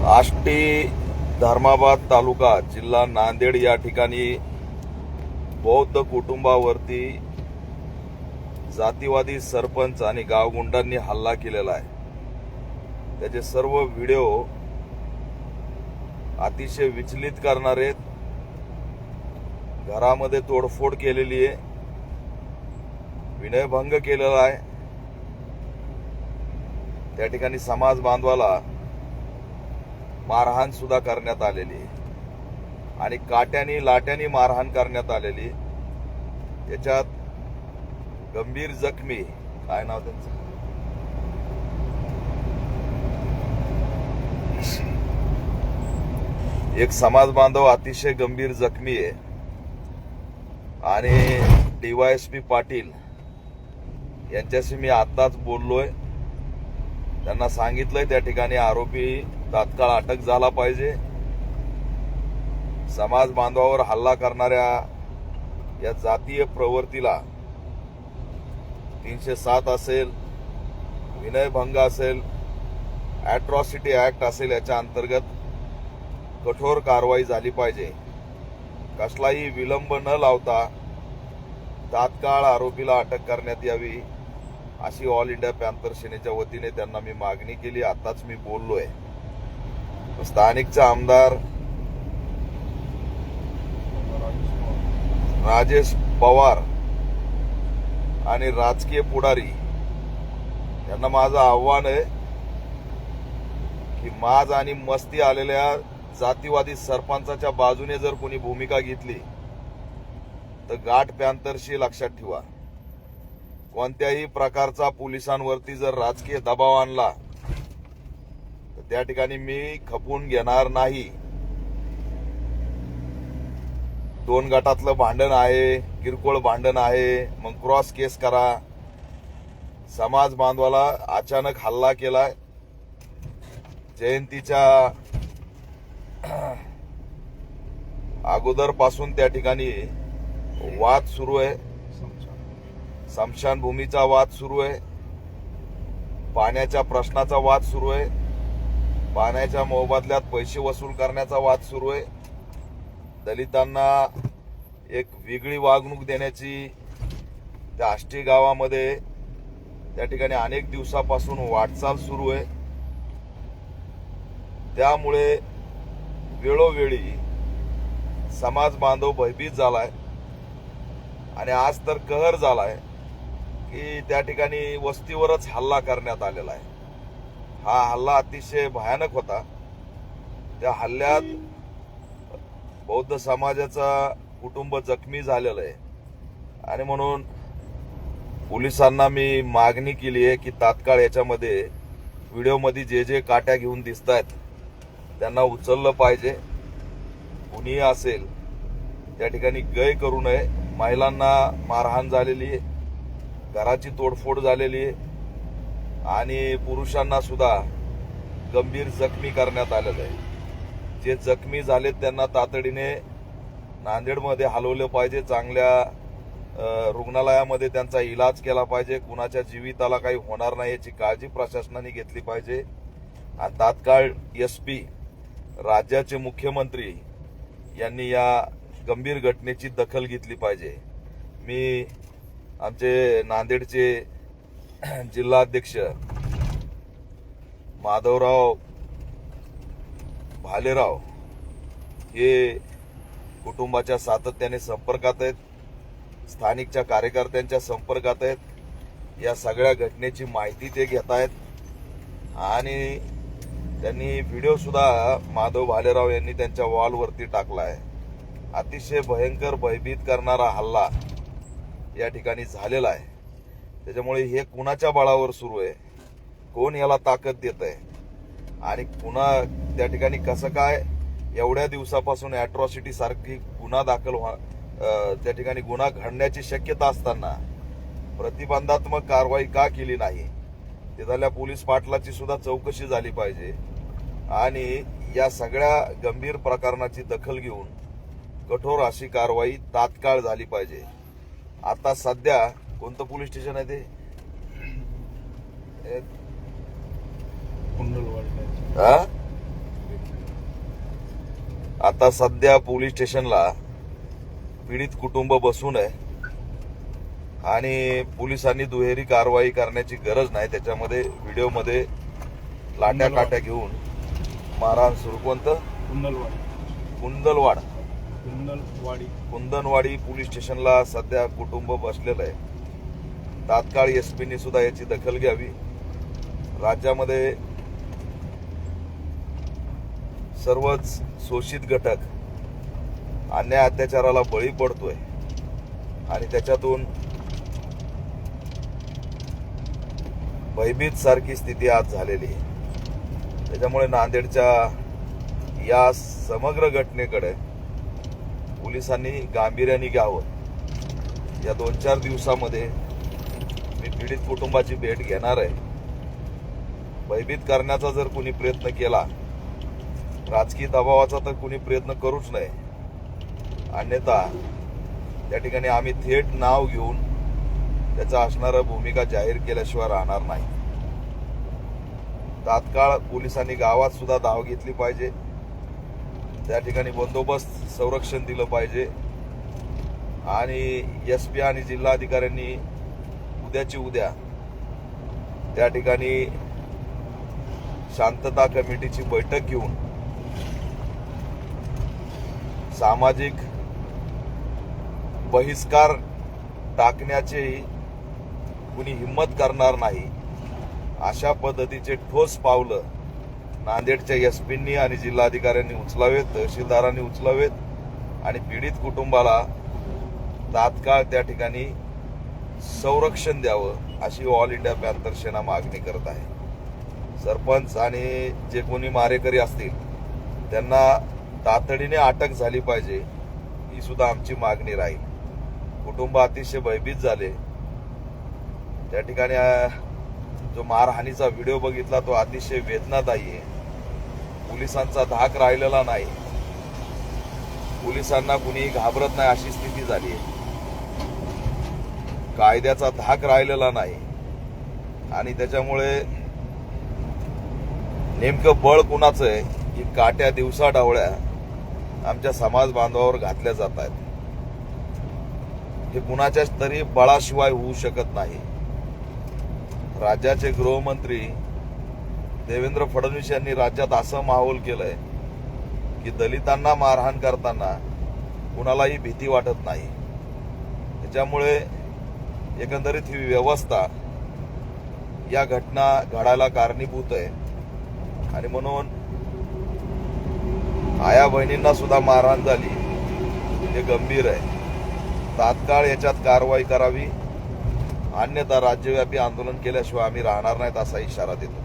आष्टी धर्माबाद तालुका जिल्हा नांदेड या ठिकाणी बौद्ध कुटुंबावरती जातीवादी सरपंच आणि गावगुंडांनी हल्ला केलेला आहे। त्याचे सर्व व्हिडिओ अतिशय विचलित करणारे, घरामध्ये तोडफोड केलेली आहे, विनयभंग केलेला आहे। त्या ठिकाणी समाज बांधवाला मारहाण सुद्धा करण्यात आलेली आहे आणि काट्यानी लाट्यानी मारहाण करण्यात आलेली। त्याच्यात गंभीर जखमी, काय नाव त्यांचं, एक समाज बांधव अतिशय गंभीर जखमी आहे आणि डीवायएसपी पाटील यांच्याशी मी आताच बोललोय। त्यांना सांगितलंय त्या ठिकाणी आरोपी तात्काळ अटक झाला पाहिजे। समाज बांधवावर हल्ला करणाऱ्या या जातीय प्रवृत्तीला 307 असेल, विनयभंग असेल, अॅट्रॉसिटी ऍक्ट असेल, याच्या अंतर्गत कठोर कारवाई झाली पाहिजे। कसलाही विलंब न लावता तात्काळ आरोपीला अटक करण्यात यावी अशी ऑल इंडिया पॅंथर सेनेच्या वतीने त्यांना मी मागणी केली। आताच मी बोललोय। स्थानिकचे आमदार राजेश पवार आणि राजकीय पुढारी यांना माझं आव्हान आहे की माज आणि मस्ती आलेल्या जातीवादी सरपंचाच्या बाजूने जर कोणी भूमिका घेतली तर गाठ पॅंथरशी लक्षात ठेवा। कोणत्याही प्रकारचा पोलिसांवरती जर राजकीय दबाव आणला तर त्या ठिकाणी मी खपून घेणार नाही। 2 गटातलं भांडण आहे, किरकोळ भांडण आहे, मग क्रॉस केस करा। समाज बांधवाला अचानक हल्ला केलाय। जयंतीच्या अगोदरपासून त्या ठिकाणी वाद सुरू आहे, स्मशानभूमीचा वाद सुरू आहे, पाण्याच्या प्रश्नाचा वाद सुरू आहे, पाण्याच्या मोबदल्यात पैसे वसूल करण्याचा वाद सुरू आहे, दलितांना एक वेगळी वागणूक देण्याची त्या आष्टी गावामध्ये त्या ठिकाणी अनेक दिवसापासून वाटचाल सुरू आहे। त्यामुळे वेळोवेळी समाज बांधव भयभीत झालाय आणि आज तर कहर झालाय की त्या ठिकाणी वस्तीवरच हल्ला करण्यात आलेला आहे। हा हल्ला अतिशय भयानक होता। त्या हल्ल्यात बौद्ध समाजाचा कुटुंब जखमी झालेलं आहे आणि म्हणून पोलिसांना मी मागणी केली आहे की तात्काळ याच्यामध्ये व्हिडिओमध्ये जे जे काट्या घेऊन दिसतायत त्यांना उचललं पाहिजे। कुणीही असेल त्या ठिकाणी गय करू नये। महिलांना मारहाण झालेली आहे, घराची तोडफोड झालेली आहे आणि पुरुषांना सुद्धा गंभीर जखमी करण्यात आलेलं आहे। जे जखमी झालेत त्यांना तातडीने नांदेडमध्ये हलवलं पाहिजे, चांगल्या रुग्णालयामध्ये त्यांचा इलाज केला पाहिजे। कुणाच्या जीविताला काही होणार नाही याची काळजी प्रशासनाने घेतली पाहिजे आणि तात्काळ एसपी, राज्याचे मुख्यमंत्री यांनी या गंभीर घटनेची दखल घेतली पाहिजे। मी आमचे नांदेडचे जिल्हाध्यक्ष माधवराव भालेराव हे कुटुंबाच्या सातत्याने संपर्कात आहेत, स्थानिकच्या कार्यकर्त्यांच्या संपर्कात आहेत। या सगळ्या घटनेची माहिती ते घेत आहेत आणि त्यांनी व्हिडिओ सुद्धा माधव भालेराव यांनी त्यांच्या वॉलवरती टाकला आहे। अतिशय भयंकर भयभीत करणारा हल्ला या ठिकाणी झालेला आहे। त्याच्यामुळे हे कुणाच्या बळावर सुरू आहे, कोण याला ताकद देत आहे आणि कुणा त्या ठिकाणी कसं काय एवढ्या दिवसापासून अॅट्रॉसिटी सारखी गुन्हा दाखल त्या ठिकाणी गुन्हा घडण्याची शक्यता असताना प्रतिबंधात्मक कारवाई का केली नाही, तिथल्या पोलीस पाटलाची सुद्धा चौकशी झाली पाहिजे आणि या सगळ्या गंभीर प्रकरणाची दखल घेऊन कठोर अशी कारवाई तात्काळ झाली पाहिजे। आता सध्या कोणतं पोलीस स्टेशन आहे ते? आता सध्या पोलीस स्टेशनला पीडित कुटुंब बसून आहे आणि पोलिसांनी दुहेरी कारवाई करण्याची गरज नाही. त्याच्यामध्ये व्हिडिओमध्ये लाट्या काट्या घेऊन मारहाण सुरू. कोणतं? कुंदनवाडी पोलीस स्टेशनला सध्या कुटुंब बसलेलं आहे. तात्काळ एसपीनी सुद्धा याची दखल घ्यावी. राज्यामध्ये सर्वच शोषित घटक अन्याय अत्याचाराला बळी पडतोय आणि त्याच्यातून भयभीत सारखी स्थिती आज झालेली आहे. त्याच्यामुळे नांदेडच्या या समग्र घटनेकडे पोलिसांनी गांभीर्याने घ्यावं. या 2-4 दिवसामध्ये मी पीडित कुटुंबाची भेट घेणार आहे. भयभीत करण्याचा जर कोणी प्रयत्न केला, राजकीय दबावाचा तर कोणी प्रयत्न करूच नये, अन्यथा त्या ठिकाणी आम्ही थेट नाव घेऊन त्याचा असणारा भूमिका जाहीर केल्याशिवाय राहणार नाही. तात्काळ पोलिसांनी गावात सुद्धा धाव घेतली पाहिजे. त्या ठिकाणी बंदोबस्त संरक्षण दिलं पाहिजे आणि एसपी आणि जिल्हाधिकाऱ्यांनी उद्याची उद्या त्या ठिकाणी शांतता कमिटीची बैठक घेऊन सामाजिक बहिष्कार टाकण्याची कुणी हिम्मत करणार नाही अशा पद्धतीचे ठोस पावलं नांदेडच्या एसपींनी आणि जिल्हाधिकाऱ्यांनी उचलावेत, तहसीलदारांनी उचलावेत आणि पीडित कुटुंबाला तात्काळ त्या ठिकाणी संरक्षण द्यावं अशी ऑल इंडिया पॅंथर सेना मागणी करत आहे. सरपंच आणि जे कोणी मारेकरी असतील त्यांना तातडीने अटक झाली पाहिजे ही सुद्धा आमची मागणी राहील. कुटुंब अतिशय भयभीत झाले. त्या ठिकाणी जो मारहाणीचा व्हिडिओ बघितला तो अतिशय वेदनादायी आहे. पोलिसांचा धाक राहिलेला नाही. पोलिसांना कुणी घाबरत नाही अशी स्थिती झाली आहे. कायद्याचा धाक राहिलेला नाही आणि त्याच्यामुळे नेमकं बळ कुणाचं आहे की काट्या दिवसा डावळ्या आमच्या समाज बांधवावर घातल्या जात आहेत. हे कुणाच्याच तरी बळाशिवाय होऊ शकत नाही. राज्याचे गृहमंत्री देवेंद्र फडणवीस यांनी राज्यात असं माहोल केलंय की दलितांना मारहाण करताना कुणालाही भीती वाटत नाही. त्याच्यामुळे एकंदरीत ही व्यवस्था या घटना घडायला कारणीभूत आहे आणि म्हणून आया बहिणींना सुद्धा मारहाण झाली हे गंभीर आहे. तात्काळ याच्यात कारवाई करावी, अन्यथा राज्यव्यापी आंदोलन केल्याशिवाय आम्ही राहणार नाहीत असा इशारा देतो.